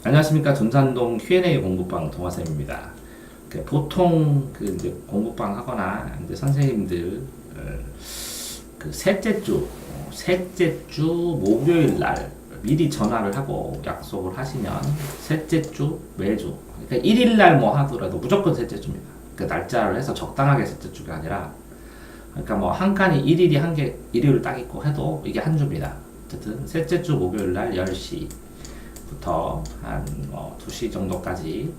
안녕하십니까. 전산동 Q&A 공부방 동화쌤입니다. 보통 이제 공부방 하거나 이제 선생님들 셋째 주 목요일 날 미리 전화를 하고 약속을 하시면 셋째 주 매주 그러니까 1일 날 뭐 하더라도 무조건 셋째 주입니다. 그 날짜를 해서 적당하게 셋째 주가 아니라 그러니까 뭐 한 칸이 일일이 한 개 일요일 딱 있고 해도 이게 한 주입니다. 어쨌든 셋째 주 목요일 날 10시 부터 한 2시 정도까지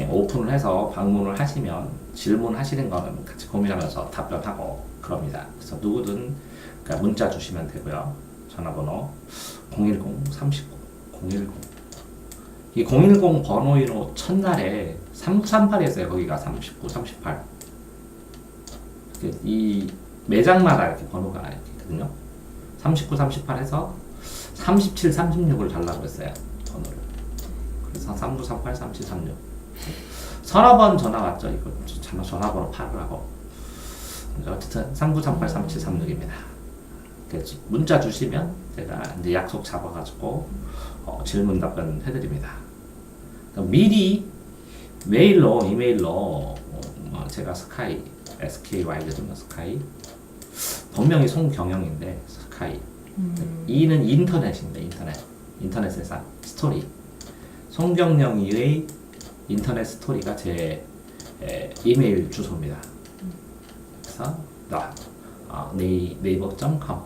오픈을 해서 방문을 하시면 질문하시는 거는 같이 고민하면서 답변하고 그럽니다. 그래서 누구든 그러니까 문자 주시면 되고요. 전화번호 010-39 010 이 010 번호로 첫날에 3938이었어요. 거기가 39, 38 이 매장마다 이렇게 번호가 이렇게 있거든요. 39, 38에서 37, 36을 달라고 했어요. 번호를. 그래서 39, 38, 37, 36. 서너 번 전화 왔죠. 이거 전화번호 파악을 하고. 어쨌든 39, 38, 37, 36입니다. 문자 주시면 제가 이제 약속 잡아가지고 질문 답변 해드립니다. 미리 메일로, 이메일로 제가 스카이, SKY거든요. 스카이. 본명이 송경영인데 스카이. 이는 인터넷입니다. 인터넷 세상 스토리. 송경영이의 인터넷 스토리가 제 이메일 주소입니다. 그래서 네이버.com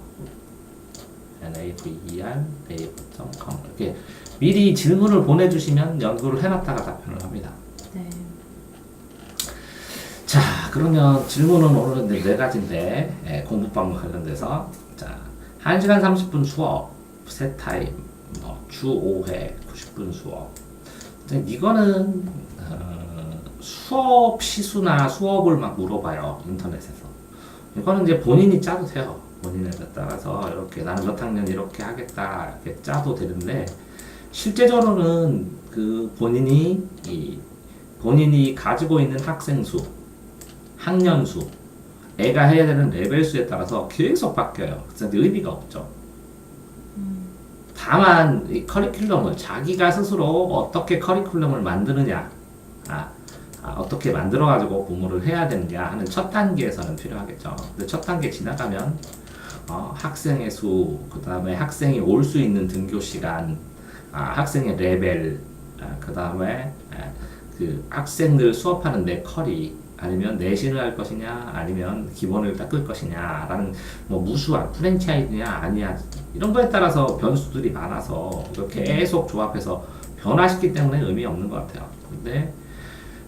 naver.com 이렇게 미리 질문을 보내주시면 연구를 해놨다가 답변을 합니다. 네. 자, 그러면 질문은 오늘은 네 가지인데 공부방 관련돼서 자 1시간 30분 수업 세 타임 주 5회 90분 수업 이거는 수업 시수나 수업을 막 물어봐요. 인터넷에서. 이거는 이제 본인이 짜도 돼요. 본인에 따라서 이렇게 나는 몇 학년 이렇게 하겠다 이렇게 짜도 되는데 실제적으로는 그 본인이 가지고 있는 학생 수, 학년 수, 애가 해야 되는 레벨 수에 따라서 계속 바뀌어요. 그래서 의미가 없죠. 다만 이 커리큘럼을 자기가 스스로 어떻게 커리큘럼을 만드느냐, 어떻게 만들어가지고 공부를 해야 되느냐 하는 첫 단계에서는 필요하겠죠. 근데 첫 단계 지나가면 학생의 수, 그 다음에 학생이 올 수 있는 등교 시간, 학생의 레벨, 그 다음에 그 학생들 수업하는 내 커리, 아니면 내신을 할 것이냐, 아니면 기본을 닦을 것이냐라는 뭐 무수한 프랜차이즈냐 아니야 이런 거에 따라서 변수들이 많아서 이거 계속 조합해서 변화시키기 때문에 의미 없는 것 같아요. 근데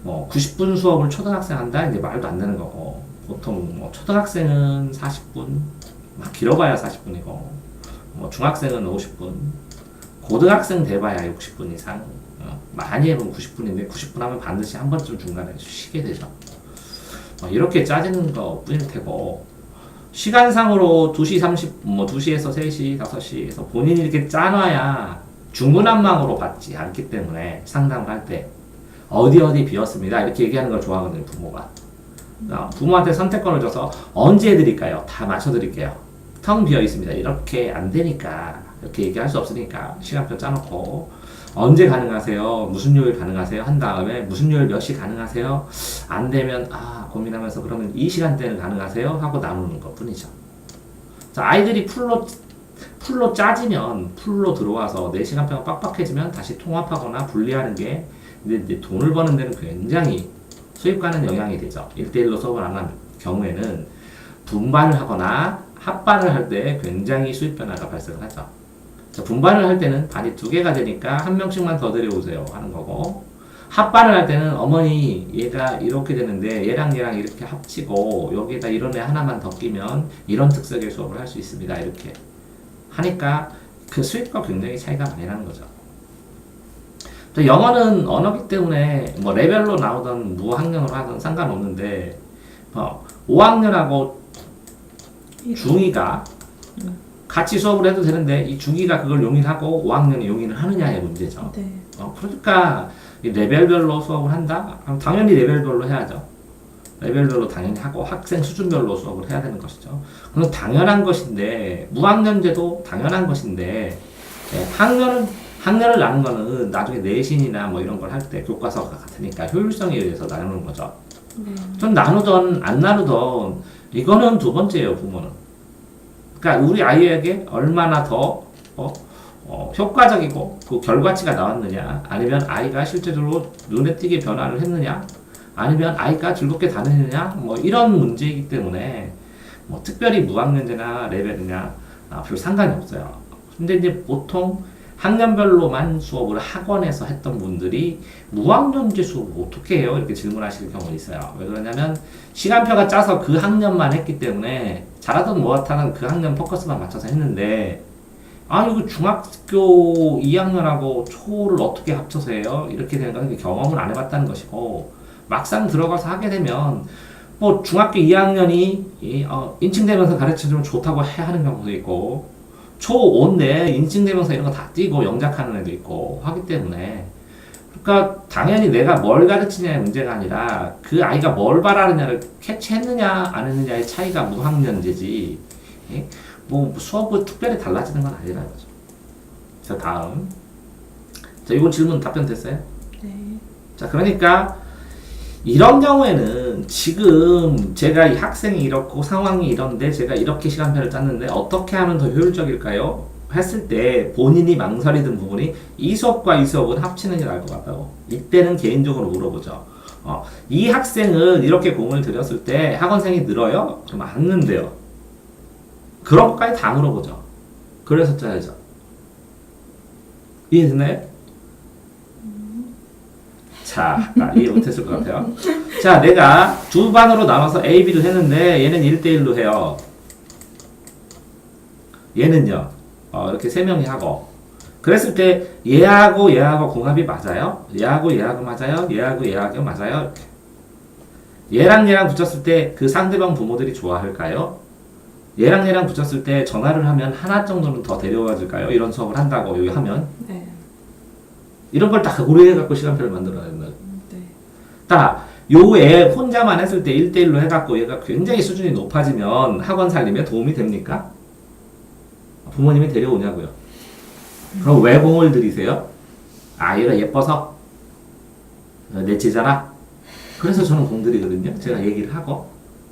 뭐 90분 수업을 초등학생 한다 이제 말도 안 되는 거고 보통 뭐 초등학생은 40분 막 길어봐야 40분이고 뭐 중학생은 50분 고등학생 돼봐야 60분 이상 많이 해보면 90분인데 90분 하면 반드시 한 번쯤 중간에 쉬게 되죠. 이렇게 짜지는 거 뿐일 테고 시간상으로 2시 30, 2시에서 3시, 5시에서 본인이 이렇게 짜놔야 중구난방으로 받지 않기 때문에 상담을 할 때 어디 비었습니다 이렇게 얘기하는 걸 좋아하거든요. 부모가 부모한테 선택권을 줘서 언제 해드릴까요? 다 맞춰드릴게요. 텅 비어 있습니다. 이렇게 안 되니까 이렇게 얘기할 수 없으니까 시간표 짜놓고 언제 가능하세요? 무슨 요일 가능하세요? 한 다음에 무슨 요일 몇 시 가능하세요? 안 되면 고민하면서 그러면 이 시간대는 가능하세요? 하고 나누는 것 뿐이죠. 자, 아이들이 풀로 짜지면 풀로 들어와서 4시간평 빡빡해지면 다시 통합하거나 분리하는 게 이제 돈을 버는 데는 굉장히 수입과는 영향이 되죠. 1대1로 수업을 안 하는 경우에는 분반을 하거나 합반을 할 때 굉장히 수입 변화가 발생을 하죠. 자, 분반을 할 때는 반이 2개가 되니까 한 명씩만 더 데려오세요 하는 거고 합반을 할 때는 어머니 얘가 이렇게 되는데 얘랑 이렇게 합치고 여기에다 이런 애 하나만 더 끼면 이런 특색의 수업을 할 수 있습니다. 이렇게 하니까 그 수입과 굉장히 차이가 많이 나는 거죠. 영어는 언어기 때문에 뭐 레벨로 나오던 무학년으로 하든 상관없는데 5학년하고 중2가 같이 수업을 해도 되는데 이 중2가 그걸 용인하고 5학년이 용인을 하느냐의 문제죠. 네. 그러니까 이 레벨별로 수업을 한다? 그럼 당연히 레벨별로 해야죠. 레벨별로 당연히 하고 학생 수준별로 수업을 해야 되는 것이죠. 그건 당연한 것인데 무학년제도 당연한 것인데 학년을 나눈 거는 나중에 내신이나 뭐 이런 걸 할 때 교과서가 같으니까 효율성에 의해서 나누는 거죠. 좀 나누던 안 나누던 이거는 두 번째예요, 부모는. 그러니까 우리 아이에게 얼마나 더 효과적이고 그 결과치가 나왔느냐, 아니면 아이가 실제적으로 눈에 띄게 변화를 했느냐, 아니면 아이가 즐겁게 다니느냐, 뭐 이런 문제이기 때문에 뭐 특별히 무학년제나 레벨이냐 별 상관이 없어요. 근데 이제 보통 학년별로만 수업을 학원에서 했던 분들이 무학년제 수업을 어떻게 해요? 이렇게 질문하실 경우가 있어요. 왜 그러냐면 시간표가 짜서 그 학년만 했기 때문에 잘하든 못하든 그 학년 포커스만 맞춰서 했는데 이거 중학교 2학년하고 초를 어떻게 합쳐서 해요? 이렇게 되는 건 경험을 안 해봤다는 것이고 막상 들어가서 하게 되면 뭐 중학교 2학년이 인칭대명사 가르쳐주면 좋다고 하는 경우도 있고 초5 내 인칭대명사 이런 거 다 띄고 영작하는 애도 있고 하기 때문에 그러니까 당연히 내가 뭘 가르치냐의 문제가 아니라 그 아이가 뭘 바라느냐를 캐치했느냐 안 했느냐의 차이가 무학년제지 뭐 수업은 특별히 달라지는 건 아니라는 거죠. 자 다음 자 이번 질문 답변 됐어요? 네. 자 그러니까 이런 경우에는 지금 제가 이 학생이 이렇고 상황이 이런데 제가 이렇게 시간표를 짰는데 어떻게 하면 더 효율적일까요? 했을 때 본인이 망설이던 부분이 이 수업과 이 수업은 합치는 게 나을 것 같다고 이때는 개인적으로 물어보죠. 이 학생은 이렇게 공을 들였을 때 학원생이 늘어요? 그러면 안 는대요. 그런 것까지 다 물어보죠. 그래서 짜야죠. 이해됐나요? 자, 이해 못했을 것 같아요. 자, 내가 두 반으로 나눠서 A, B를 했는데 얘는 1대1로 해요. 얘는요. 이렇게 세 명이 하고 그랬을 때 얘하고 얘하고 궁합이 맞아요? 얘하고 얘하고 맞아요? 얘하고 얘하고 맞아요? 얘랑 얘랑 붙였을 때 그 상대방 부모들이 좋아할까요? 얘랑 얘랑 붙였을 때 전화를 하면 하나 정도는 더 데려와 줄까요? 이런 수업을 한다고 여기 하면 네. 이런 걸 다 고려해갖고 시간표를 만들어내는 거예요. 네. 딱 요 애 혼자만 했을 때 1대1로 해갖고 얘가 굉장히 수준이 높아지면 학원 살림에 도움이 됩니까? 부모님이 데려오냐고요. 그럼 왜 공을 들이세요? 얘가 예뻐서 내 제자라. 그래서 저는 공 들이거든요. 제가 얘기를 하고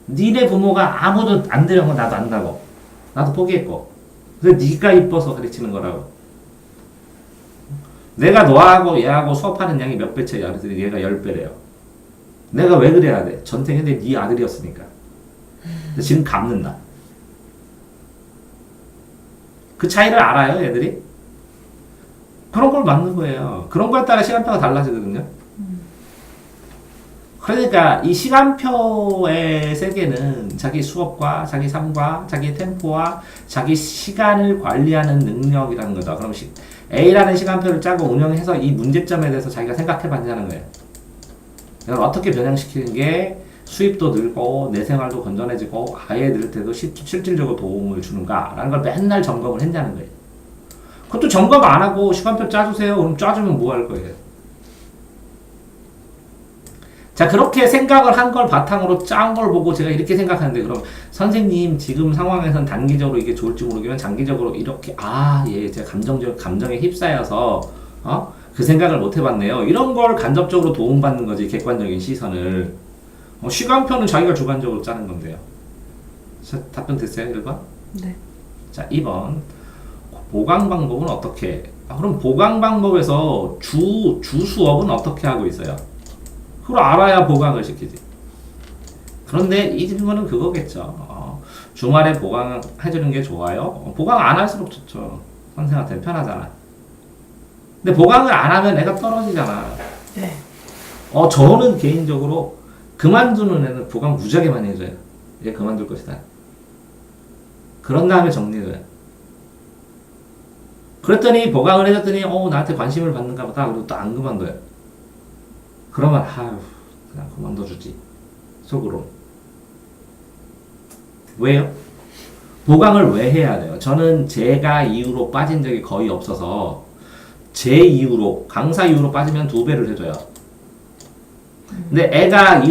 니네 부모가 아무도 안 데려온 건 나도 안다고. 나도 포기했고. 그래서 니가 이뻐서 가르치는 거라고. 내가 너하고 얘하고 수업하는 양이 몇 배 차이야. 그래서 얘가 10배래요. 내가 왜 그래야 돼? 전생에 네 아들이었으니까. 지금 갚는다. 그 차이를 알아요, 애들이? 그런 걸 맞는 거예요. 그런 거에 따라 시간표가 달라지거든요. 그러니까 이 시간표의 세계는 자기 수업과 자기 삶과 자기 템포와 자기 시간을 관리하는 능력이라는 거죠. 그럼 A라는 시간표를 짜고 운영해서 이 문제점에 대해서 자기가 생각해 봤냐는 거예요. 이걸 어떻게 변형시키는 게 수입도 늘고 내 생활도 건전해지고 아예 늘 때도 실질적으로 도움을 주는가라는 걸 맨날 점검을 했냐는 거예요. 그것도 점검 안 하고 시간표 짜주세요. 그럼 짜주면 뭐 할 거예요? 자 그렇게 생각을 한 걸 바탕으로 짠 걸 보고 제가 이렇게 생각하는데 그럼 선생님 지금 상황에선 단기적으로 이게 좋을지 모르겠지만 장기적으로 이렇게 제가 감정에 휩싸여서 그 생각을 못 해봤네요. 이런 걸 간접적으로 도움받는 거지 객관적인 시선을. 시간표는 자기가 주관적으로 짜는 건데요. 자, 답변 됐어요? 1번? 네. 자 2번 보강 방법은 어떻게 그럼 보강 방법에서 주 수업은 어떻게 하고 있어요? 그걸 알아야 보강을 시키지. 그런데 이 질문은 그거겠죠. 주말에 보강해주는 게 좋아요? 보강 안 할수록 좋죠. 선생한테는 편하잖아. 근데 보강을 안 하면 애가 떨어지잖아. 네. 저는 개인적으로 그만두는 애는 보강 무지하게 많이 해줘요. 얘 그만둘 것이다. 그런 다음에 정리해줘요. 그랬더니 보강을 해줬더니 나한테 관심을 받는가 보다. 그리고 또 안 그만둬요. 그러면 그냥 그만둬주지. 속으로. 왜요? 보강을 왜 해야 돼요? 저는 제가 이유로 빠진 적이 거의 없어서 제 이유로 강사 이유로 빠지면 2배를 해줘요. 근데 애가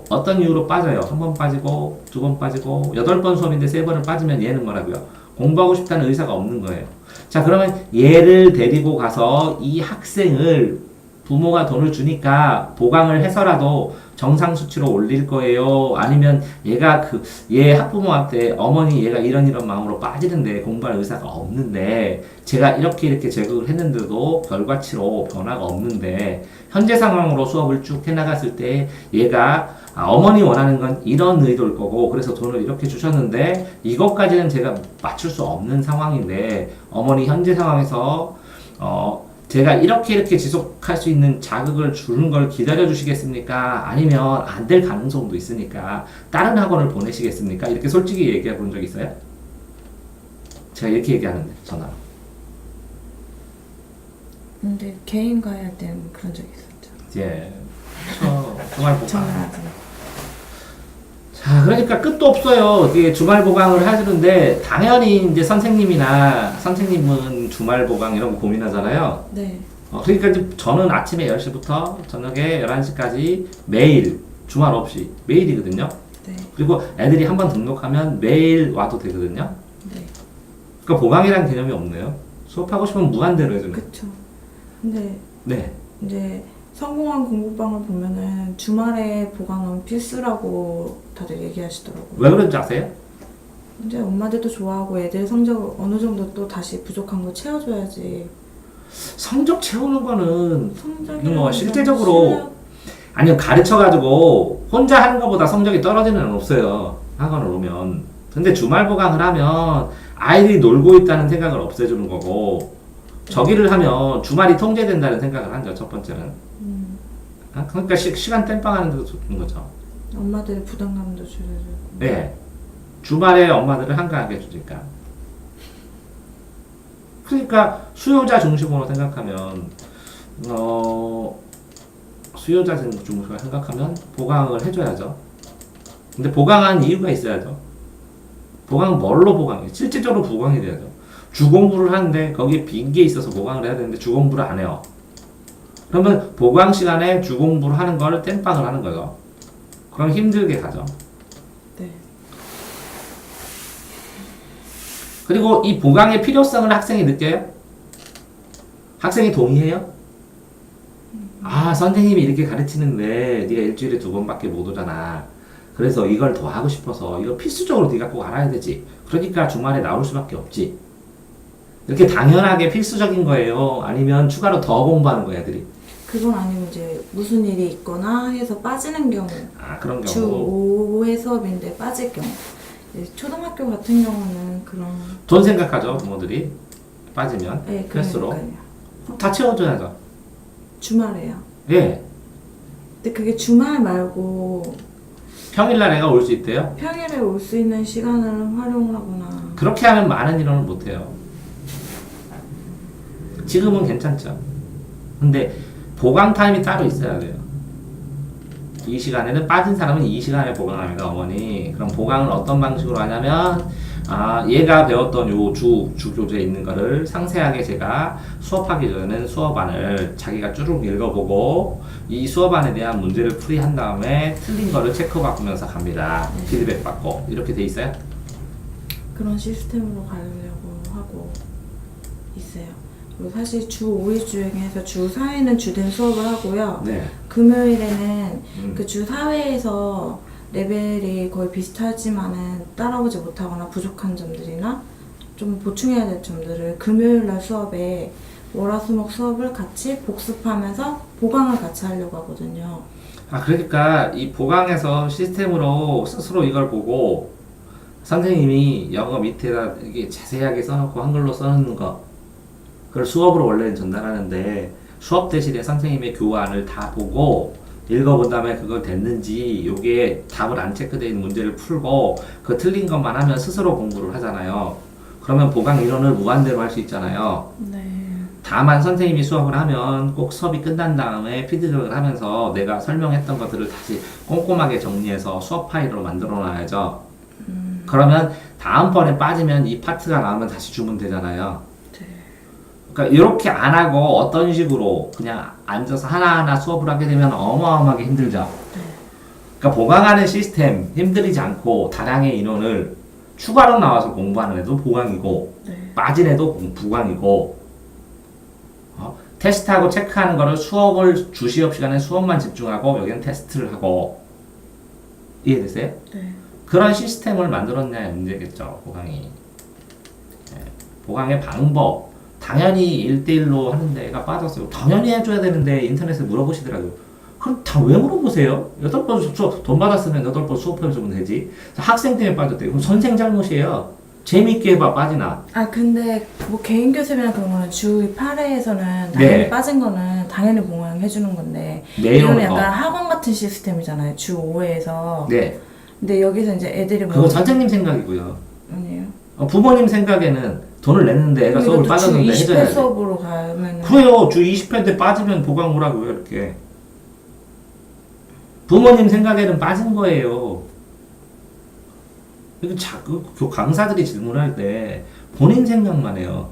어떤 이유로 빠져요? 1번 빠지고 2번 빠지고 8번 수업인데 3번을 빠지면 얘는 뭐라고요? 공부하고 싶다는 의사가 없는 거예요. 자, 그러면 얘를 데리고 가서 이 학생을 부모가 돈을 주니까 보강을 해서라도 정상 수치로 올릴 거예요? 아니면 얘가 얘 학부모한테 어머니 얘가 이런 마음으로 빠지는데 공부할 의사가 없는데 제가 이렇게 제극을 했는데도 결과치로 변화가 없는데 현재 상황으로 수업을 쭉 해나갔을 때 얘가 어머니 원하는 건 이런 의도일 거고 그래서 돈을 이렇게 주셨는데 이것까지는 제가 맞출 수 없는 상황인데 어머니 현재 상황에서 제가 이렇게 지속할 수 있는 자극을 주는 걸 기다려 주시겠습니까? 아니면 안 될 가능성도 있으니까 다른 학원을 보내시겠습니까? 이렇게 솔직히 얘기해 본 적 있어요? 제가 이렇게 얘기하는데 전화로. 근데 개인 과외할 때는 그런 적 있었죠. 예. 주말 보강. 전화하지. 자, 그러니까 끝도 없어요. 이게 주말 보강을 하시는데 당연히 이제 선생님은 주말 보강 이런 거 고민하잖아요. 네. 그러니까 이제 저는 아침에 10시부터 저녁에 11시까지 매일 주말 없이 매일이거든요. 네. 그리고 애들이 한번 등록하면 매일 와도 되거든요. 네. 그러니까 보강이라는 개념이 없네요. 수업하고 싶으면 무한대로 해주는. 그쵸. 근데 네. 이제 성공한 공부방을 보면은 주말에 보강은 필수라고 다들 얘기하시더라고요. 왜 그런지 아세요? 이제 엄마들도 좋아하고 애들 성적 어느 정도 또 다시 부족한 거 채워줘야지. 성적 채우는 거는 성적이 뭐 실제적으로 아니요, 가르쳐가지고 혼자 하는 것보다 성적이 떨어지는 건 없어요. 학원을 오면. 근데 주말 보강을 하면 아이들이 놀고 있다는 생각을 없애주는 거고 저기를 하면 주말이 통제된다는 생각을 하죠. 첫 번째는. 그러니까 시간 땜빵하는 데도 좋은 거죠. 엄마들의 부담감도 줄여주고. 네. 주말에 엄마들을 한가하게 해주니까. 그러니까 수요자 중심으로 생각하면 수요자 중심으로 생각하면 보강을 해줘야죠. 근데 보강한 이유가 있어야죠. 보강은 뭘로 보강해요? 실질적으로 보강이 돼야죠. 주공부를 하는데 거기에 빈 게 있어서 보강을 해야 되는데 주공부를 안 해요. 그러면 보강 시간에 주공부를 하는 걸 땜빵을 하는 거죠. 그럼 힘들게 가죠. 네. 그리고 이 보강의 필요성을 학생이 느껴요? 학생이 동의해요? 아, 선생님이 이렇게 가르치는데 네가 일주일에 2번밖에 못 오잖아. 그래서 이걸 더 하고 싶어서 이거 필수적으로 네가 꼭 알아야 되지. 그러니까 주말에 나올 수밖에 없지. 이렇게 당연하게 필수적인 거예요? 아니면 추가로 더 공부하는 거야, 애들이? 그건 아니면 이제 무슨 일이 있거나 해서 빠지는 경우. 아, 그런 경우. 주 5회 수업인데 빠질 경우. 이제 초등학교 같은 경우는 그런. 돈 생각하죠, 부모들이. 빠지면. 네, 횟수로. 그러니까요. 다 채워줘야죠. 주말에요. 예. 근데 그게 주말 말고 평일날 애가 올 수 있대요? 평일에 올 수 있는 시간을 활용을 하거나. 그렇게 하면 많은 인원을 못해요. 지금은 괜찮죠. 근데 보강 타임이 따로 있어야 돼요. 이 시간에는 빠진 사람은 이 시간에 보강합니다, 어머니. 그럼 보강을 어떤 방식으로 하냐면 얘가 배웠던 요 주교재에 있는 거를 상세하게 제가 수업하기 전에는 수업안을 자기가 쭉 읽어보고 이 수업안에 대한 문제를 풀이한 다음에 틀린 거를 체크받으면서 갑니다. 피드백 받고 이렇게 돼 있어요? 그런 시스템으로 가려고 하고 있어요. 그리고 사실 주 5일 중에서 주 4회는 주된 수업을 하고요. 네. 금요일에는 그 주 4회에서 레벨이 거의 비슷하지만은 따라오지 못하거나 부족한 점들이나 좀 보충해야 될 점들을 금요일날 수업에 월화수목 수업을 같이 복습하면서 보강을 같이 하려고 하거든요. 그러니까 이 보강에서 시스템으로 스스로 이걸 보고 선생님이 영어 밑에다 이게 자세하게 써놓고 한글로 써놓는 거 그걸 수업으로 원래는 전달하는데 수업 대신에 선생님의 교안을 다 보고 읽어본 다음에 그걸 됐는지 요게 답을 안 체크되어 있는 문제를 풀고 그 틀린 것만 하면 스스로 공부를 하잖아요. 그러면 보강 인원을 무한대로 할 수 있잖아요. 네. 다만 선생님이 수업을 하면 꼭 수업이 끝난 다음에 피드백을 하면서 내가 설명했던 것들을 다시 꼼꼼하게 정리해서 수업 파일로 만들어 놔야죠. 그러면 다음번에 빠지면 이 파트가 나오면 다시 주면 되잖아요. 그러니까 이렇게 안 하고 어떤 식으로 그냥 앉아서 하나하나 수업을 하게 되면 어마어마하게 힘들죠. 그러니까 보강하는 시스템 힘들이지 않고 다량의 인원을 추가로 나와서 공부하는 애도 보강이고 네. 빠진 애도 부강이고 테스트하고 체크하는 거를 수업을 주시업 시간에 수업만 집중하고 여기는 테스트를 하고 이해되세요? 네. 그런 시스템을 만들었냐의 문제겠죠. 보강이. 보강의 방법 당연히 1대1로 하는데 애가 빠졌어요. 당연히 해줘야 되는데 인터넷에 물어보시더라고요. 그럼 다 왜 물어보세요? 8번 수업 돈 받았으면 8번 수업해주면 되지. 학생 때문에 빠졌대요. 그럼 선생 잘못이에요. 재밌게 해봐 빠지나. 아 근데 뭐 개인 교습이나 그런 거는 주 8회에서는 당연히 네. 빠진 거는 당연히 봉황해 주는 건데 내용, 이거는 약간 학원 같은 시스템이잖아요. 주 5회에서. 네. 근데 여기서 이제 애들이 뭐 그거 선생님 생각이고요. 아니에요. 부모님 생각에는 돈을 냈는데 애가 수업을 빠졌는데 주 20회 해줘야지. 수업으로 가면 그래요. 주 20회인데 빠지면 보강 오라고요. 이렇게. 부모님 생각에는 빠진 거예요. 그 강사들이 질문할 때 본인 생각만 해요.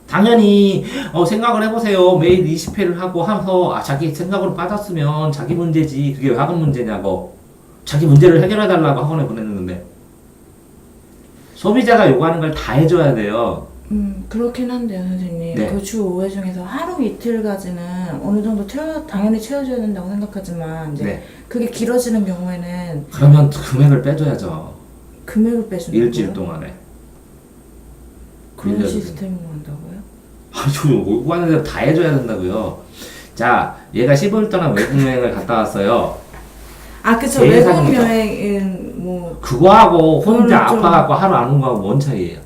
당연히 생각을 해보세요. 매일 20회를 하고 해서 자기 생각으로 빠졌으면 자기 문제지. 그게 왜 학원 문제냐고. 자기 문제를 해결해달라고 학원에 보냈는데 소비자가 요구하는 걸 다 해줘야 돼요. 그렇긴 한데요, 선생님. 네. 그 주 5회 중에서 하루 이틀까지는 어느 정도 당연히 채워줘야 된다고 생각하지만 이제 네. 그게 길어지는 경우에는 그러면 금액을 빼줘야죠. 금액을 빼주는 일주일 거예요? 동안에. 그런 밀려주는. 시스템으로 한다고요? 저 요구하는 대로 다 해줘야 된다고요. 자, 얘가 15일 동안 외국 여행을 갔다 왔어요. 아 그쵸. 개인 외국 사진이죠. 여행은 뭐 그거하고 혼자 그거는 좀- 아파갖고 하루 안 온 거하고 뭔 차이예요?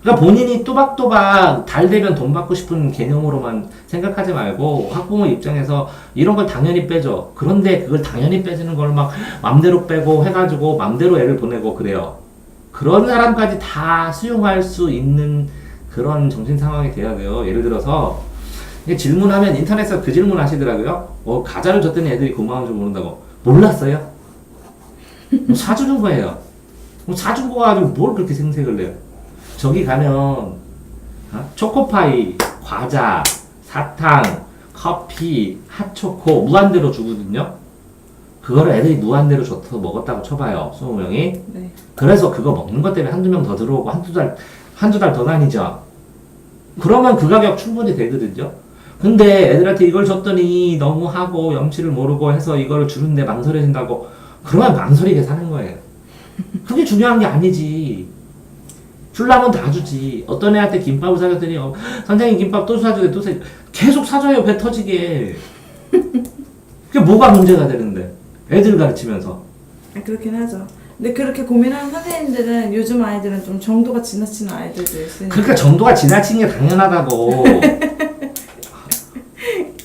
그러니까 본인이 또박또박 달 되면 돈 받고 싶은 개념으로만 생각하지 말고 학부모 입장에서 이런 걸 당연히 빼줘. 그런데 그걸 당연히 빼주는 걸 막 맘대로 빼고 해가지고 맘대로 애를 보내고 그래요. 그런 사람까지 다 수용할 수 있는 그런 정신 상황이 돼야 돼요. 예를 들어서 이게 질문하면 인터넷에서 그 질문 하시더라고요. 과자를 줬더니 애들이 고마운 줄 모른다고. 몰랐어요? 사주는 거예요. 사준 거 가지고 뭘 그렇게 생색을 내요? 저기 가면 초코파이, 과자, 사탕, 커피, 핫초코 무한대로 주거든요. 그거를 애들이 무한대로 줘서 먹었다고 쳐봐요. 20명이. 네. 그래서 그거 먹는 것 때문에 한두 명 더 들어오고 한두 달 더 다니죠. 그러면 그 가격 충분히 되거든요. 근데 애들한테 이걸 줬더니 너무 하고 염치를 모르고 해서 이걸 주는데 망설여진다고 그러면 망설이게 사는 거예요. 그게 중요한 게 아니지. 줄라면 다 주지. 어떤 애한테 김밥을 사줬더니 선생님 김밥 또 사줘요 또 사줘요. 계속 사줘요 배 터지게. 그게 뭐가 문제가 되는데 애들 가르치면서. 아, 그렇긴 하죠. 근데 그렇게 고민하는 선생님들은 요즘 아이들은 좀 정도가 지나치는 아이들도 있으니까 그러니까 정도가 지나친 게 당연하다고.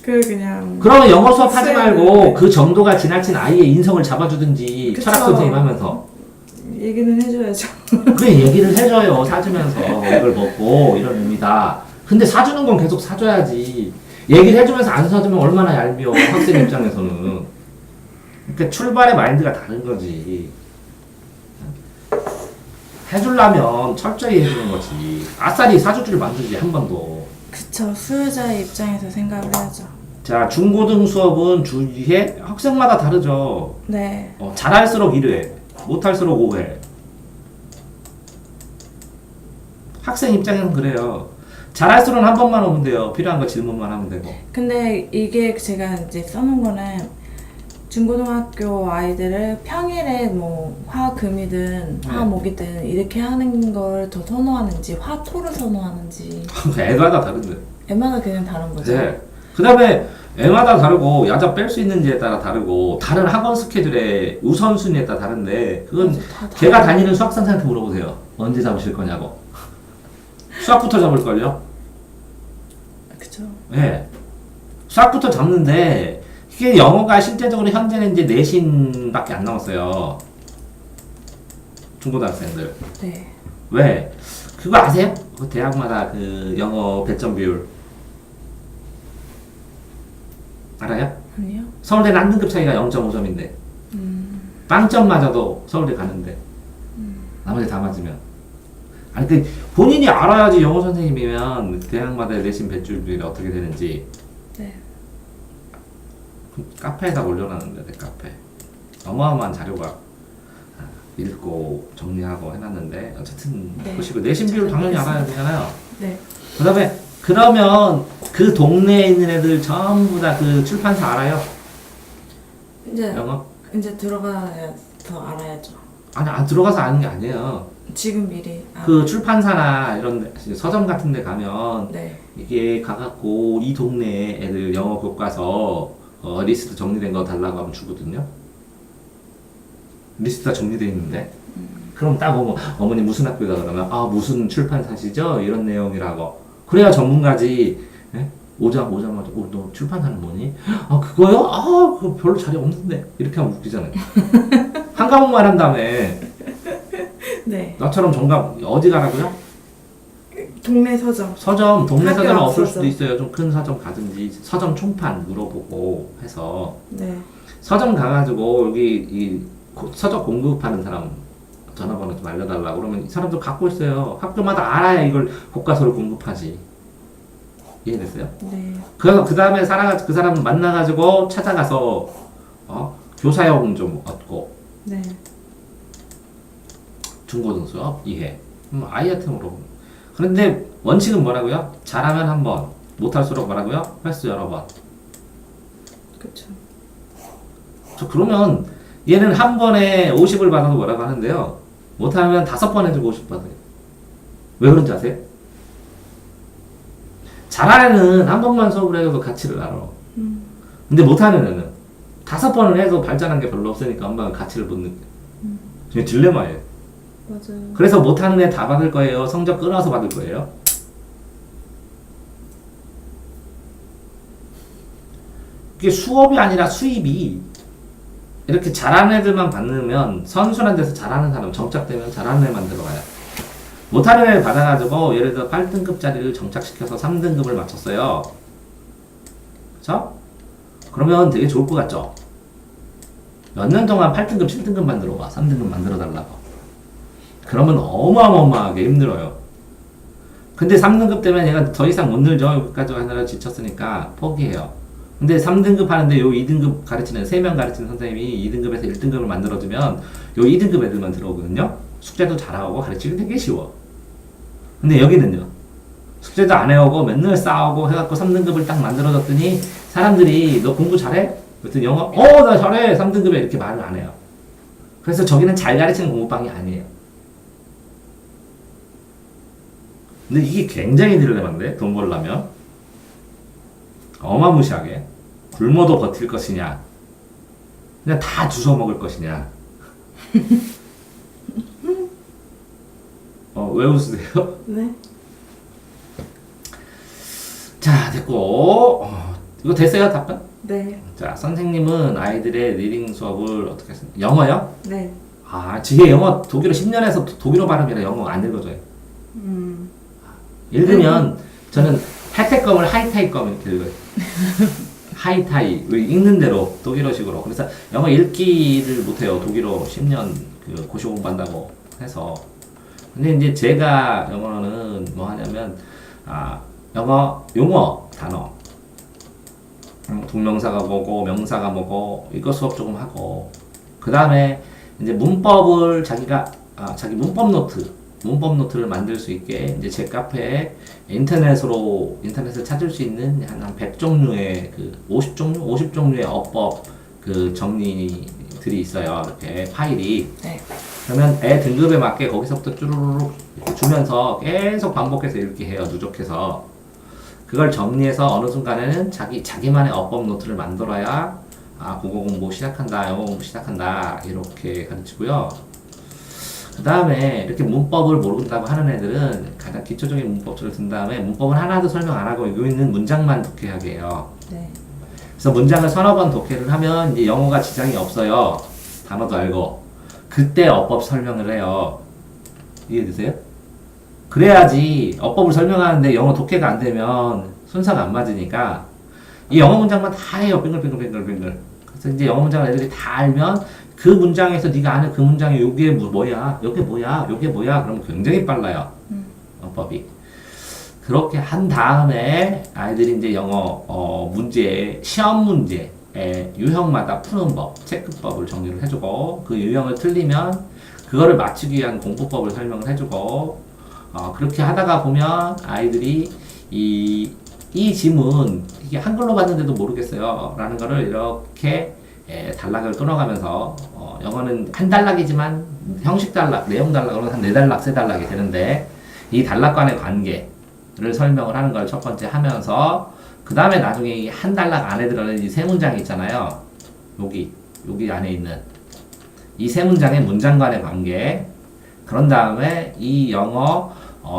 그냥 그러면 영어 수업 하지 쌤. 말고 그 정도가 지나친 아이의 인성을 잡아주든지 그쵸. 철학 선생님 하면서 얘기는 해줘야죠. 그래 얘기를 해줘요. 사주면서 이걸 먹고 이런 의미다. 근데 사주는 건 계속 사줘야지. 얘기를 해주면서 안 사주면 얼마나 얄미워 학생 입장에서는. 그러니까 출발의 마인드가 다른 거지. 해주려면 철저히 해주는 거지. 아싸리 사줄 줄 만들지 한 번도. 그쵸. 수요자의 입장에서 생각을 해야죠. 자 중고등 수업은 주 2회 학생마다 다르죠. 네. 잘할수록 1회 못할수록 5회. 학생 입장에는 그래요. 잘할수록 한 번만 오면 돼요. 필요한 거 질문만 하면 되고. 근데 이게 제가 이제 써놓은 거는 중고등학교 아이들을 평일에 뭐 화금이든 화목이든 이렇게 하는 걸 더 선호하는지 화토를 선호하는지 애마다 다른데. 애마다 그냥 다른 거죠. 네. 그 다음에 애마다 다르고 야자 뺄 수 있는지에 따라 다르고 다른 학원 스케줄의 우선순위에 따라 다른데 그건 다 걔가 다니는 수학 선생한테 물어보세요. 언제 잡으실 거냐고. 수학부터 잡을걸요? 그쵸. 네. 수학부터 잡는데 이게 영어가 실제적으로 현재는 이제 내신밖에 안 남았어요. 중고등학생들. 네. 왜? 그거 아세요? 그 대학마다 그 영어 배점 비율 알아요? 아니요. 서울대는 한 등급 차이가 0.5점인데 빵점 맞아도 서울대 가는데 나머지 다 맞으면 아니 그 본인이 알아야지 영어 선생님이면 대학마다 내신 배출 비율이 어떻게 되는지. 네. 카페에다 올려놨는데 내 카페 어마어마한 자료가 읽고 정리하고 해놨는데 어쨌든 네. 보시고 내신 비율 당연히 알아야 되잖아요. 네. 그다음에 그러면 그 동네에 있는 애들 전부 다 그 출판사 알아요? 이제 영어? 이제 들어가야 더 알아야죠. 아니 안 들어가서 아는 게 아니에요. 지금 미리. 그 출판사나 이런 서점 같은 데 가면 네. 이게 가갖고 이 동네 애들 영어 교과서 리스트 정리된 거 달라고 하면 주거든요. 리스트가 정리되어 있는데 그럼 딱 어머니 무슨 학교다 그러면 아 무슨 출판사시죠? 이런 내용이라고 그래야 전문가지. 예? 오자마자 너 출판사는 뭐니? 아 그거요? 아 그거 별로 자리 없는데 이렇게 하면 웃기잖아요. 한 과목만 한 다음에 네. 나처럼 정답 어디 가라고요? 동네 서점. 서점, 동네 학교 서점은 없을 앞서서. 수도 있어요. 좀 큰 서점 가든지 서점 총판 물어보고 해서 네. 서점 가가지고 여기 이 서적 공급하는 사람 전화번호 좀 알려달라고 그러면 이 사람도 갖고 있어요. 학교마다 알아야 이걸 교과서를 공급하지. 이해됐어요? 네. 그래서 그 다음에 그 사람 만나가지고 찾아가서 교사용 좀 얻고 네. 중고등 수업 이해. 아이한테 물어보는. 그런데 원칙은 뭐라고요? 잘하면 한 번, 못할수록 뭐라고요? 횟수 여러 번. 그렇죠. 저 그러면 얘는 한 번에 50을 받아도 뭐라고 하는데요. 못하면 5번 해주고 50 받아요. 왜 그런지 아세요? 잘하는 애는 한 번만 수업을 해도 가치를 알아. 근데 못하는 애는 5번을 해도 발전한 게 별로 없으니까 엄마가 가치를 못 느껴. 이게 딜레마예요. 맞아요. 그래서 못하는 애 다 받을 거예요? 성적 끊어서 받을 거예요? 이게 수업이 아니라 수입이 이렇게 잘하는 애들만 받으면 선순환 돼서 잘하는 사람 정착되면 잘하는 애만 들어가요. 못하는 애를 받아가지고 예를 들어 8등급짜리를 정착시켜서 3등급을 맞췄어요. 그쵸? 그러면 되게 좋을 것 같죠? 몇 년 동안 8등급, 7등급 만들어봐. 3등급 만들어달라고. 그러면 어마어마하게 힘들어요. 근데 3등급 때문에 얘가 더 이상 못 늘죠. 여기까지 하느라 지쳤으니까 포기해요. 근데 3등급 하는데 요 2등급 가르치는 3명 가르치는 선생님이 2등급에서 1등급을 만들어주면 요 2등급 애들만 들어오거든요. 숙제도 잘하고 가르치기 되게 쉬워. 근데 여기는요. 숙제도 안 해오고 맨날 싸우고 해갖고 3등급을 딱 만들어줬더니 사람들이 너 공부 잘해? 그랬더니 영어 나 잘해 3등급에 이렇게 말을 안 해요. 그래서 저기는 잘 가르치는 공부방이 아니에요. 근데 이게 굉장히 딜레마인데 돈 벌려면 어마무시하게 굶어도 버틸 것이냐 그냥 다 주워 먹을 것이냐. 왜 웃으세요? 네. 자 됐고 이거 됐어요 답변? 네. 자 선생님은 아이들의 리딩 수업을 어떻게 했습니까? 영어요? 네. 지게 영어 독일어 10년 해서 독일어 발음이라 영어 안 읽어줘요. 읽으면 저는 하이테컴을 하이타이컴 이렇게 읽어요. 하이타이 읽는 대로 독일어식으로. 그래서 영어 읽기를 못해요. 독일어 10년 그 고시 공부한다고 해서. 근데 이제 제가 영어는 뭐 하냐면 영어 용어 단어 동명사가 뭐고 명사가 뭐고 이거 수업 조금 하고 그 다음에 이제 문법을 자기가 자기 문법 노트를 만들 수 있게 이제 제 카페에 인터넷을 찾을 수 있는 한 100종류의 그 50종류의 어법 그 정리들이 있어요. 이렇게 파일이. 네. 그러면 애 등급에 맞게 거기서부터 쭈루루룩 주면서 계속 반복해서 읽게 해요. 누적해서. 그걸 정리해서 어느 순간에는 자기만의 어법 노트를 만들어야 국어 공부 시작한다, 영어 공부 시작한다 이렇게 가르치고요. 그 다음에 이렇게 문법을 모른다고 하는 애들은 가장 기초적인 문법들을 든 다음에 문법은 하나도 설명 안 하고 여기 있는 문장만 독해하게 해요. 네. 그래서 문장을 서너 번 독해를 하면 이제 영어가 지장이 없어요. 단어도 알고. 그때 어법 설명을 해요. 이해되세요? 그래야지 어법을 설명하는데 영어 독해가 안 되면 순서가 안 맞으니까 이 영어 문장만 다 해요. 빙글빙글. 그래서 이제 영어 문장을 애들이 다 알면 그 문장에서 네가 아는 그 문장이 요게 뭐야, 요게 뭐야, 그러면 굉장히 빨라요. 어법이. 그렇게 한 다음에 아이들이 이제 영어 문제, 시험 문제 유형마다 푸는 법, 체크법을 정리를 해주고 그 유형을 틀리면 그거를 맞추기 위한 공부법을 설명을 해주고 그렇게 하다가 보면 아이들이 이 지문 이게 한글로 봤는데도 모르겠어요 라는 거를 이렇게 단락을 끊어가면서 영어는 한 단락이지만 형식 단락, 내용 단락으로 한 4단락, 3단락이 되는데 이 단락 간의 관계를 설명을 하는 걸 첫 번째 하면서 그 다음에 나중에 이 한 단락 안에 들어있는 이 세 문장이 있잖아요. 여기 안에 있는 이 세 문장의 문장 간의 관계. 그런 다음에 이 영어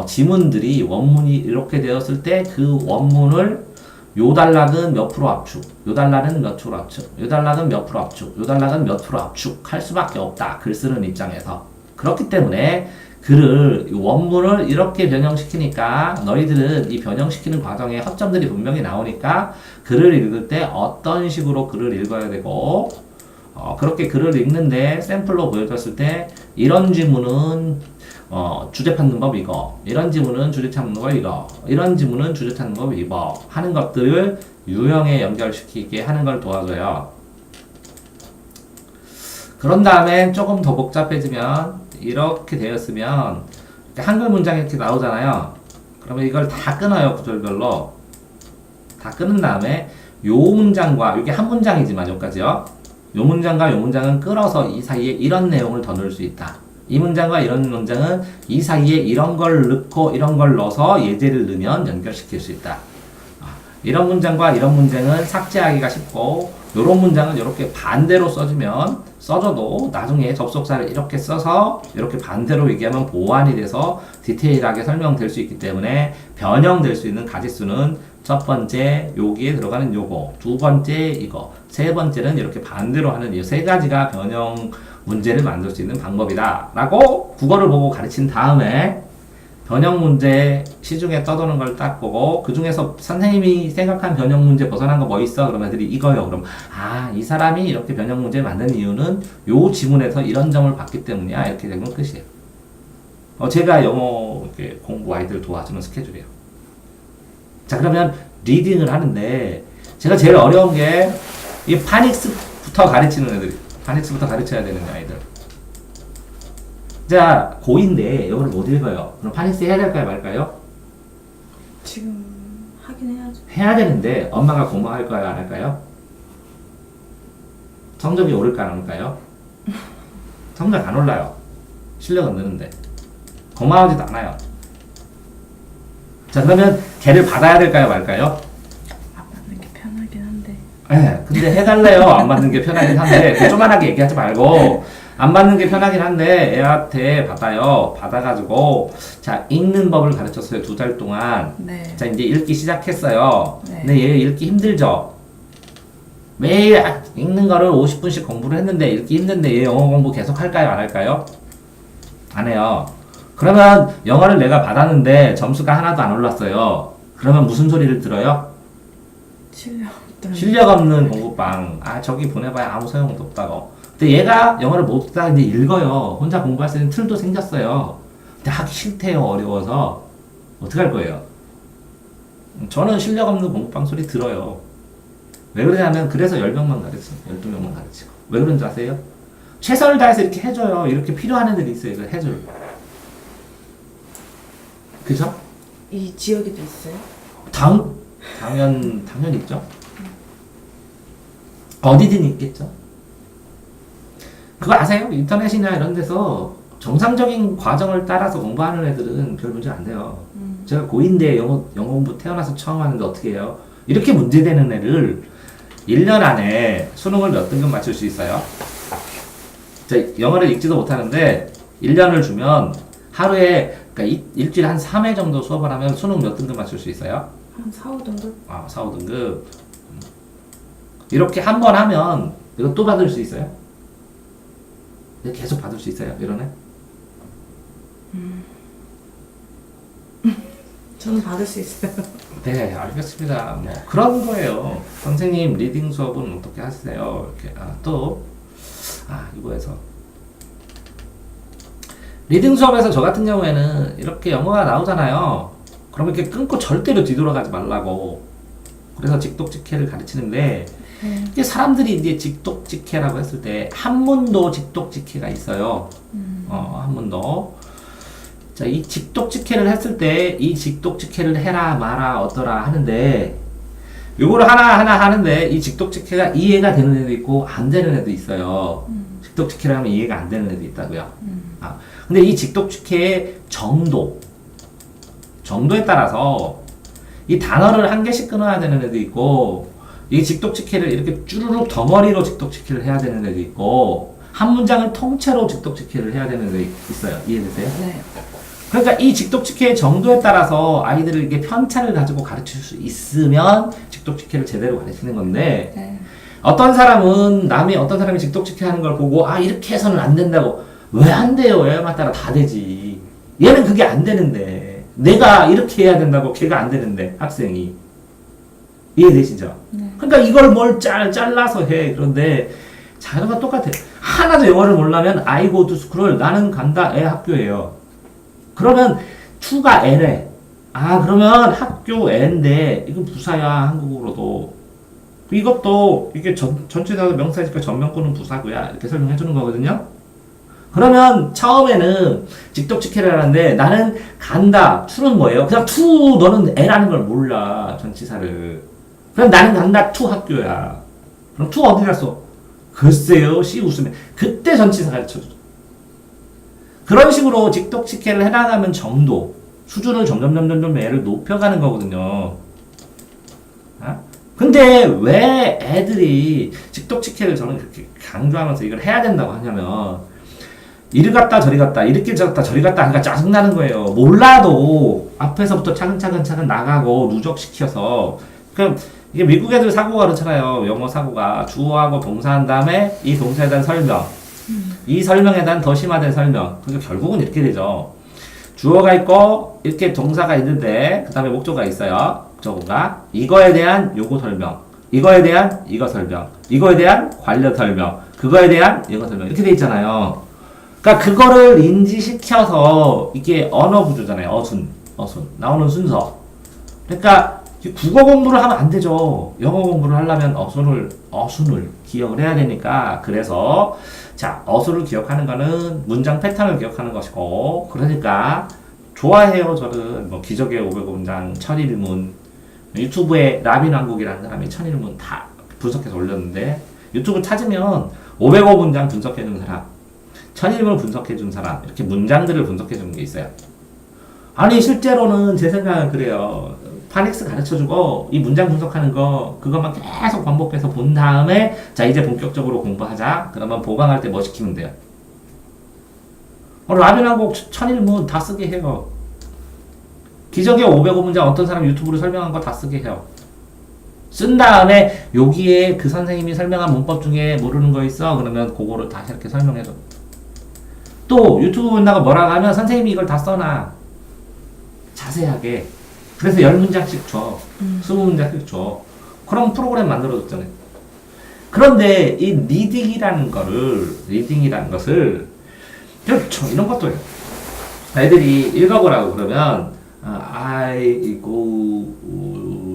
지문들이 원문이 이렇게 되었을 때 그 원문을 요 단락은 몇 프로 압축, 요 단락은 몇 프로 압축, 요 단락은 몇 프로 압축, 요 단락은 몇 프로 압축 할 수밖에 없다. 글 쓰는 입장에서. 그렇기 때문에 글을 원문을 이렇게 변형시키니까 너희들은 이 변형시키는 과정에 허점들이 분명히 나오니까 글을 읽을 때 어떤 식으로 글을 읽어야 되고 그렇게 글을 읽는데 샘플로 보여줬을 때 이런 지문은 주제 찾는 법 이거, 이런 지문은 주제 찾는 법 이거, 이런 지문은 주제 찾는 법 이거 하는 것들을 유형에 연결시키게 하는 걸 도와줘요. 그런 다음에 조금 더 복잡해지면 이렇게 되었으면 한글 문장이 이렇게 나오잖아요. 그러면 이걸 다 끊어요. 구절별로 다 끊은 다음에 요 문장과 이게 한 문장이지만 여기까지요. 요 문장과 요 문장은 끌어서 이 사이에 이런 내용을 더 넣을 수 있다. 이 문장과 이런 문장은 이 사이에 이런 걸 넣고 이런 걸 넣어서 예제를 넣으면 연결시킬 수 있다. 이런 문장과 이런 문장은 삭제하기가 쉽고 이런 문장은 이렇게 반대로 써줘도 나중에 접속사를 이렇게 써서 이렇게 반대로 얘기하면 보완이 돼서 디테일하게 설명될 수 있기 때문에 변형될 수 있는 가지수는 첫 번째 여기에 들어가는 요거, 두 번째 이거, 세 번째는 이렇게 반대로 하는 이 세 가지가 변형 문제를 만들 수 있는 방법이다 라고 국어를 보고 가르친 다음에 변형 문제 시중에 떠도는 걸 딱 보고 그 중에서 선생님이 생각한 변형 문제 벗어난 거 뭐 있어? 그러면 애들이 이거요. 그럼 이 사람이 이렇게 변형 문제를 만든 이유는 요 지문에서 이런 점을 봤기 때문이야. 이렇게 되면 끝이에요. 제가 영어 이렇게 공부 아이들 도와주는 스케줄이에요. 자, 그러면 리딩을 하는데 제가 제일 어려운 게 이 파닉스부터 가르치는 애들이 파닉스부터 가르쳐야 되는 아이들. 자, 고2인데 영어를 못 읽어요. 그럼 파닉스 해야 될까요, 말까요? 지금 하긴 해야죠. 해야 되는데 엄마가 고마워할까요, 안 할까요? 성적이 오를까, 안 오를까요? 성적 안 올라요. 실력은 느는데. 고마워하지도 않아요. 자, 그러면 걔를 받아야 될까요, 말까요? 안 받는 게 편하긴 한데. 네, 근데 해달래요. 안 받는 게 편하긴 한데 조만하게 얘기하지 말고 안 받는 게 편하긴 한데 애한테 받아가지고 자 읽는 법을 가르쳤어요. 2달 동안. 네. 자 이제 읽기 시작했어요. 네. 근데 얘 읽기 힘들죠. 매일 읽는 거를 50분씩 공부를 했는데 읽기 힘든데 얘 영어 공부 계속 할까요, 안 할까요? 안 해요. 그러면 영어를 내가 받았는데 점수가 하나도 안 올랐어요. 그러면 무슨 소리를 들어요? 실력 없는 공부방. 저기 보내봐야 아무 소용도 없다고. 근데 얘가 영어를 못 듣다가 이제 읽어요. 혼자 공부할 수 있는 툴도 생겼어요. 근데 하기 싫대요. 어려워서. 어떻게 할 거예요? 저는 실력 없는 공부방 소리 들어요. 왜 그러냐면 그래서 10명만 가르치고 12명만 가르치고. 왜 그런지 아세요? 최선을 다해서 이렇게 해줘요. 이렇게 필요한 애들이 있어요. 이걸 해줘요. 그죠? 이 지역에도 있어요? 당연히 있죠. 어디든 있겠죠. 그거 아세요? 인터넷이나 이런 데서 정상적인 과정을 따라서 공부하는 애들은 별 문제 안 돼요. 제가 고2인데 영어 공부 태어나서 처음 하는데 어떻게 해요? 이렇게 문제되는 애를 1년 안에 수능을 몇 등급 맞출 수 있어요? 영어를 읽지도 못하는데 1년을 주면 하루에 그러니까 일주일에 한 3회 정도 수업을 하면 수능 몇 등급 맞출 수 있어요? 한 4, 5등급? 4, 5등급. 이렇게 한 번 하면 이거 또 받을 수 있어요? 계속 받을 수 있어요? 이러네? 저는 받을 수 있어요. 네, 알겠습니다. 뭐 그런 거예요. 선생님 리딩 수업은 어떻게 하세요? 이렇게 이거에서 리딩 수업에서 저 같은 경우에는 이렇게 영어가 나오잖아요. 그러면 이렇게 끊고 절대로 뒤돌아가지 말라고. 그래서 직독직해를 가르치는데 이제 사람들이 이제 직독직해라고 했을 때 한문도 직독직해가 있어요. 한문도. 자, 이 직독직해를 했을 때 이 직독직해를 해라 마라 어떠라 하는데 요거를 하나하나 하는데 이 직독직해가 이해가 되는 애도 있고 안 되는 애도 있어요. 직독직해를 하면 이해가 안 되는 애도 있다고요. 근데 이 직독직해의 정도에 따라서 이 단어를 한 개씩 끊어야 되는 애도 있고 이 직독직해를 이렇게 쭈루룩 덩어리로 직독직해를 해야 되는 애도 있고 한 문장을 통째로 직독직해를 해야 되는 애도 있어요. 이해되세요? 네. 그러니까 이 직독직해의 정도에 따라서 아이들을 이렇게 편차를 가지고 가르칠 수 있으면 직독직해를 제대로 가르치는 건데 네. 어떤 사람이 직독직해 하는 걸 보고 아 이렇게 해서는 안 된다고 왜 안 돼요? 애만 따라 다 되지. 얘는 그게 안 되는데 내가 이렇게 해야 된다고 걔가 안 되는데 학생이 이해되시죠? 네. 그러니까 이걸 뭘 잘라서 해. 그런데 자료가 똑같아. 하나도 영어를 모르려면 I go to school을 나는 간다 애 학교예요. 그러면 to가 애래. 아 그러면 학교 애인데 이건 부사야 한국어로도. 이것도 이게 전체다 명사니까 전명구는 부사고야 이렇게 설명해 주는 거거든요. 그러면 처음에는 직독직해를 하는데 나는 간다 to는 뭐예요? 그냥 to 너는 애라는 걸 몰라 전치사를. 그럼 나는 간다 to 학교야. 그럼 to 어디 갔어? 글쎄요 씨 웃으면 그때 전치사 가르쳐줘. 그런 식으로 직독직해를 해나가면 정도 수준을 점점 애를 높여가는 거거든요. 근데 왜 애들이 직독직해를 저는 그렇게 강조하면서 이걸 해야 된다고 하냐면 이리 갔다 저리 갔다 이렇게 갔다 저리 갔다 하니까 짜증나는 거예요. 몰라도 앞에서부터 차근차근 나가고 누적시켜서 그럼 이게 미국 애들 사고가 그렇잖아요. 영어 사고가 주어하고 동사한 다음에 이 동사에 대한 설명 이 설명에 대한 더 심화된 설명. 그러니까 결국은 이렇게 되죠. 주어가 있고 이렇게 동사가 있는데 그 다음에 목조가 있어요. 목조가 이거에 대한 요거 설명, 이거에 대한 이거 설명, 이거에 대한 관련 설명, 그거에 대한 이거 설명 이렇게 돼 있잖아요. 그러니까 그거를 인지시켜서 이게 언어 구조잖아요. 어순 나오는 순서. 그러니까 국어 공부를 하면 안 되죠. 영어 공부를 하려면 어순을 기억을 해야 되니까 그래서 자 어순을 기억하는 거는 문장 패턴을 기억하는 것이고 그러니까 좋아해요. 저는 뭐 기적의 500문장 1001문 유튜브에 라빈왕국이라는 사람이 1001문 다 분석해서 올렸는데 유튜브 찾으면 505문장 분석해준 사람 1001문 분석해준 사람 이렇게 문장들을 분석해주는 게 있어요. 아니 실제로는 제 생각은 그래요. 파닉스 가르쳐주고 이 문장 분석하는 거 그것만 계속 반복해서 본 다음에 자 이제 본격적으로 공부하자. 그러면 보강할 때 뭐 시키면 돼요? 라빈왕국 1001문 다 쓰게 해요. 기적의 505문장 어떤 사람 유튜브로 설명한 거 다 쓰게 해요. 쓴 다음에 여기에 그 선생님이 설명한 문법 중에 모르는 거 있어? 그러면 그거를 다시 이렇게 설명해줘. 또 유튜브 본다고 뭐라고 하면 선생님이 이걸 다 써놔. 자세하게. 그래서 10문장씩 줘. 20문장씩 줘. 그럼 프로그램 만들어줬잖아요. 그런데 이 리딩이라는 것을 이런 것도 해요. 애들이 읽어보라고 그러면 I go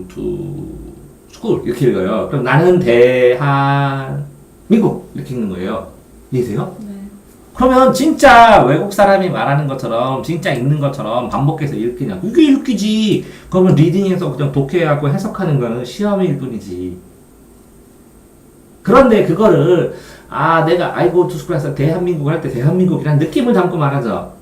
to school 이렇게 읽어요. 그럼 나는 대한민국 이렇게 읽는 거예요. 이해되세요? 네. 그러면 진짜 외국 사람이 말하는 것처럼 진짜 읽는 것처럼 반복해서 읽기냐 이게 읽기지. 그러면 리딩해서 그냥 독해하고 해석하는 거는 시험일 뿐이지. 그런데 그거를 내가 I go to school에서 대한민국 할 때 대한민국이라는 느낌을 담고 말하죠.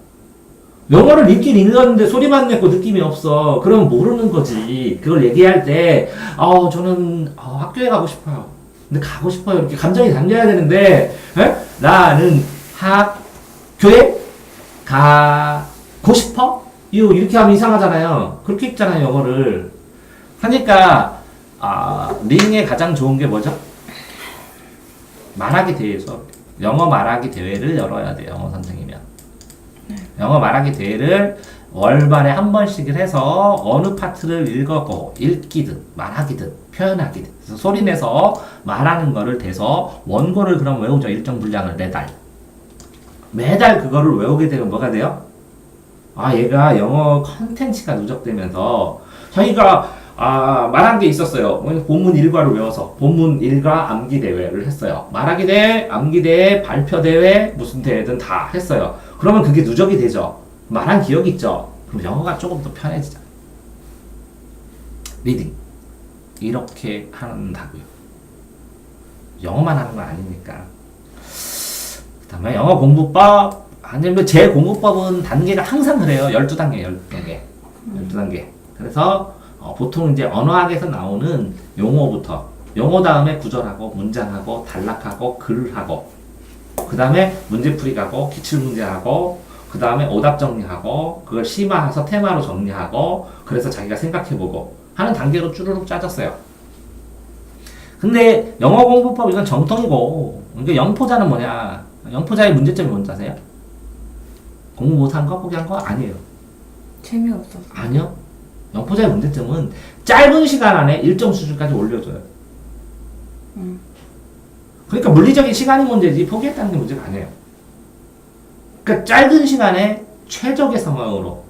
영어를 읽긴 읽었는데 소리만 내고 느낌이 없어. 그럼 모르는 거지. 그걸 얘기할 때 저는 학교에 가고 싶어요. 근데 가고 싶어요. 이렇게 감정이 담겨야 되는데 나는 학교에 가고 싶어? 이렇게 하면 이상하잖아요. 그렇게 읽잖아요, 영어를. 하니까 리딩에 가장 좋은 게 뭐죠? 말하기 대회에서 영어 말하기 대회를 열어야 돼요, 영어 선생이면. 영어 말하기 대회를 월말에 한 번씩을 해서 어느 파트를 읽기든 말하기든 표현하기든 그래서 소리내서 말하는 거를 대서 원고를 그럼 외우죠. 일정 분량을 매달 그거를 외우게 되면 뭐가 돼요? 얘가 영어 컨텐츠가 누적되면서 자기가 말한 게 있었어요. 본문 1과를 외워서 본문 1과 암기 대회를 했어요. 말하기 대회, 암기 대회, 발표 대회, 무슨 대회든 다 했어요. 그러면 그게 누적이 되죠. 말한 기억이 있죠. 그럼 영어가 조금 더 편해지잖아요. 리딩 이렇게 한다고요. 영어만 하는 건 아니니까. 그다음에 영어 공부법 아니면 제 공부법은 단계가 항상 그래요. 12단계, 12단계. 12단계. 그래서 보통 이제 언어학에서 나오는 용어부터 용어 다음에 구절하고 문장하고 단락하고 글하고 그 다음에 문제풀이하고 기출문제하고 그 다음에 오답 정리하고 그걸 심화해서 테마로 정리하고 그래서 자기가 생각해보고 하는 단계로 쭈루룩 짜졌어요. 근데 영어 공부법 이건 정통이고 이게 영포자는 뭐냐? 영포자의 문제점이 뭔지 아세요? 공부 못한 거 포기한 거 아니에요. 재미없어서. 아니요. 영포자의 문제점은 짧은 시간 안에 일정 수준까지 올려줘요. 그러니까 물리적인 시간이 문제지 포기했다는 게 문제가 아니에요. 그러니까 짧은 시간에 최적의 상황으로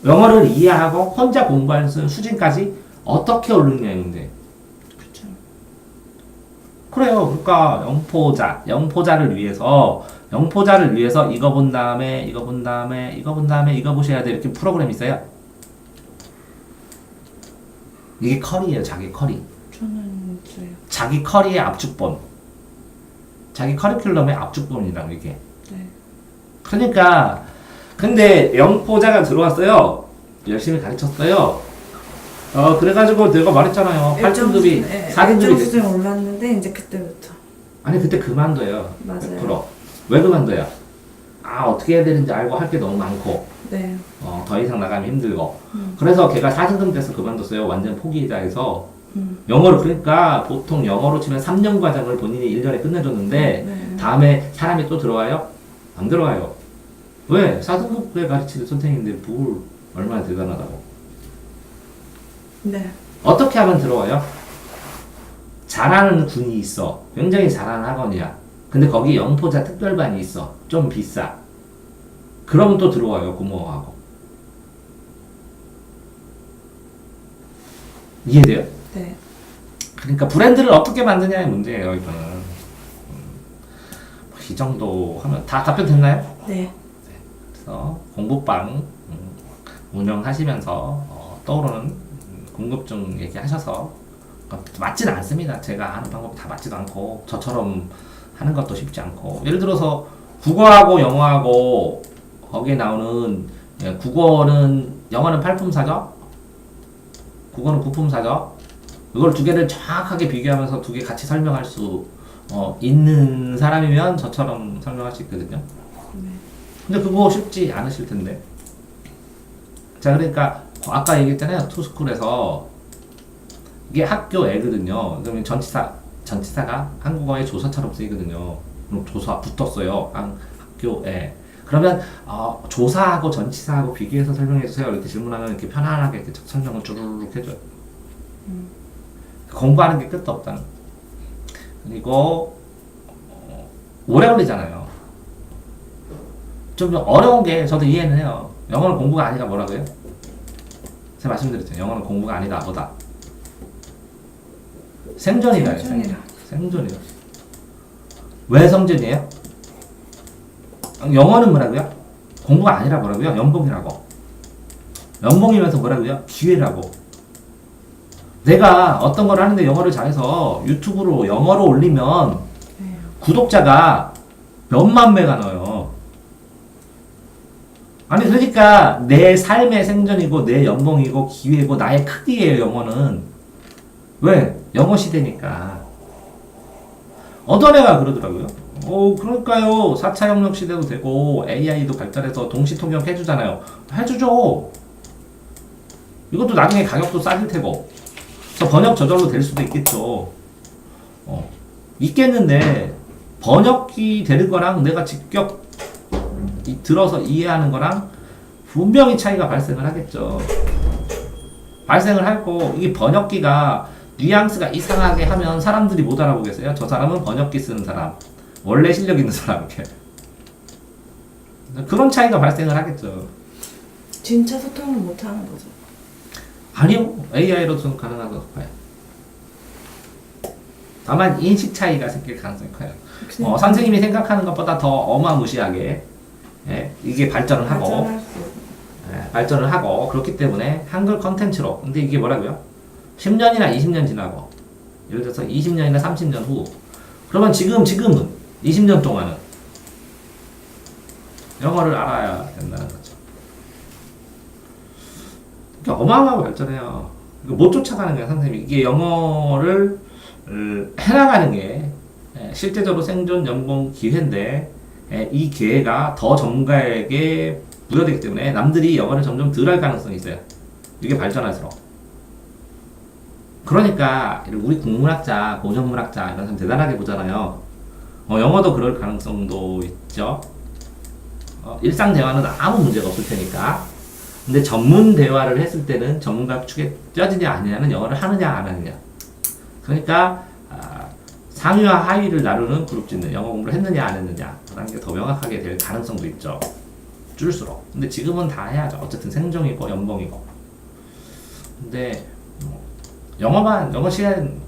영어를 이해하고 혼자 공부할 수 있는 수준까지 어떻게 오르느냐의 문제. 그쵸. 그래요. 그러니까 영포자를 위해서 이거 본 다음에 이거 본 다음에 이거 본 다음에 이거 보셔야 돼 이렇게 프로그램이 있어요. 이게 커리예요. 자기 커리. 저는 있어요. 자기 커리의 압축본. 자기 커리큘럼의 압축본이라고 이게. 네. 그러니까 근데 영포자가 들어왔어요. 열심히 가르쳤어요. 그래가지고 내가 말했잖아요. 8등급이 4등급이 됐어. 수준에 올랐는데 이제 그때부터. 아니 그때 그만둬요. 맞아요. 100%. 왜 그만둬요? 어떻게 해야 되는지 알고 할 게 너무 많고 네. 더 이상 나가면 힘들고 그래서 걔가 4등급 돼서 그만뒀어요. 완전 포기자에서 영어를 그러니까 보통 영어로 치면 3년 과정을 본인이 1년에 끝내줬는데 네. 다음에 사람이 또 들어와요? 안 들어와요. 왜? 4등급에 가르치는 선생님인데 뭘 얼마나 대단하다고. 네. 어떻게 하면 들어와요? 잘하는 군이 있어. 굉장히 잘하는 학원이야. 근데 거기 영포자 특별반이 있어. 좀 비싸. 그러면 또 들어와요. 고마워하고. 이해돼요? 네. 그러니까 브랜드를 어떻게 만드냐의 문제예요. 이거는. 이 정도 하면 다 답변 됐나요? 네. 그래서 공부방 운영하시면서 떠오르는 궁금증 얘기하셔서 맞지는 않습니다. 제가 하는 방법이 다 맞지도 않고 저처럼 하는 것도 쉽지 않고 예를 들어서 국어하고 영어하고 거기에 나오는 국어는 영어는 팔품사죠. 국어는 구품사죠. 이걸 두 개를 정확하게 비교하면서 두 개 같이 설명할 수 있는 사람이면 저처럼 설명할 수 있거든요. 근데 그거 쉽지 않으실 텐데. 자, 그러니까 아까 얘기했잖아요. 투스쿨에서 이게 학교 애거든요. 그러면 전치사가 한국어의 조사처럼 쓰이거든요. 그럼 조사 붙었어요. 학교에. 그러면 조사하고 전치사하고 비교해서 설명해 주세요. 이렇게 질문하면 이렇게 편안하게 이렇게 설명을 쭈루룩 해줘요. 공부하는 게 끝도 없다는. 그리고 오래 걸리잖아요. 좀 어려운 게 저도 이해는 해요. 영어는 공부가 아니라 뭐라고요? 제가 말씀드렸죠. 영어는 공부가 아니다 뭐다. 생존이다. 생존이다. 왜 성전이에요? 영어는 뭐라고요? 공부가 아니라 뭐라고요? 연봉이라고. 연봉이면서 뭐라고요? 기회라고. 내가 어떤 걸 하는데 영어를 잘해서 유튜브로 영어로 올리면 구독자가 몇만 매가 넣어요. 아니 그러니까 내 삶의 생존이고 내 연봉이고 기회고 나의 크기예요. 영어는. 왜? 영어 시대니까. 어떤 애가 그러더라고요. 그러니까요. 4차 혁명 시대도 되고 AI도 발달해서 동시 통역 해주잖아요. 해주죠. 이것도 나중에 가격도 싸질 테고. 그래서 번역 저절로 될 수도 있겠죠. 있겠는데 번역기 되는 거랑 내가 직접 들어서 이해하는 거랑 분명히 차이가 발생을 하겠죠. 발생을 하고 이게 번역기가 뉘앙스가 이상하게 하면 사람들이 못 알아보겠어요. 저 사람은 번역기 쓰는 사람, 원래 실력 있는 사람 이렇게. 그런 차이가 발생을 하겠죠. 진짜 소통을 못 하는 거죠. 아니요. AI로서는 가능하다고 봐요. 다만 인식 차이가 생길 가능성이 커요. 선생님이 생각하는 것보다 더 어마무시하게 이게 발전을 하고 발전할 수 발전을 하고 그렇기 때문에 한글 컨텐츠로 근데 이게 뭐라고요? 10년이나 20년 지나고 예를 들어서 20년이나 30년 후 그러면 지금은 20년 동안은 영어를 알아야 된다는 거죠. 그러니까 어마어마하게 발전해요. 못 쫓아가는 거야 선생님이. 이게 영어를 해나가는 게 실제적으로 생존 연봉 기회인데 이 기회가 더 전문가에게 부여되기 때문에 남들이 영어를 점점 덜 할 가능성이 있어요. 이게 발전할수록. 그러니까 우리 국문학자, 고전문학자 이런 사람 대단하게 보잖아요. 영어도 그럴 가능성도 있죠. 일상 대화는 아무 문제가 없을 테니까. 근데 전문 대화를 했을 때는 전문가 축에 껴지냐 아니냐는 영어를 하느냐 안 하느냐. 그러니까 상위와 하위를 나누는 그룹 짓는 영어 공부를 했느냐 안 했느냐 라는 게 더 명확하게 될 가능성도 있죠. 줄수록. 근데 지금은 다 해야죠. 어쨌든 생존이고 연봉이고. 근데 영어 시간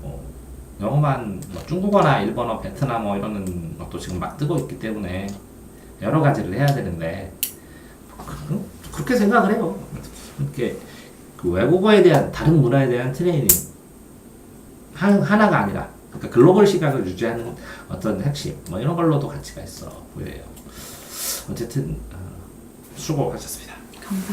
영어만 중국어나 일본어, 베트남어 이런 것도 지금 막 뜨고 있기 때문에 여러 가지를 해야 되는데 그렇게 생각을 해요. 이렇게 그 외국어에 대한 다른 문화에 대한 트레이닝 하나가 아니라 그러니까 글로벌 시각을 유지하는 어떤 핵심 이런 걸로도 가치가 있어 보여요. 어쨌든 수고하셨습니다. 감사합니다.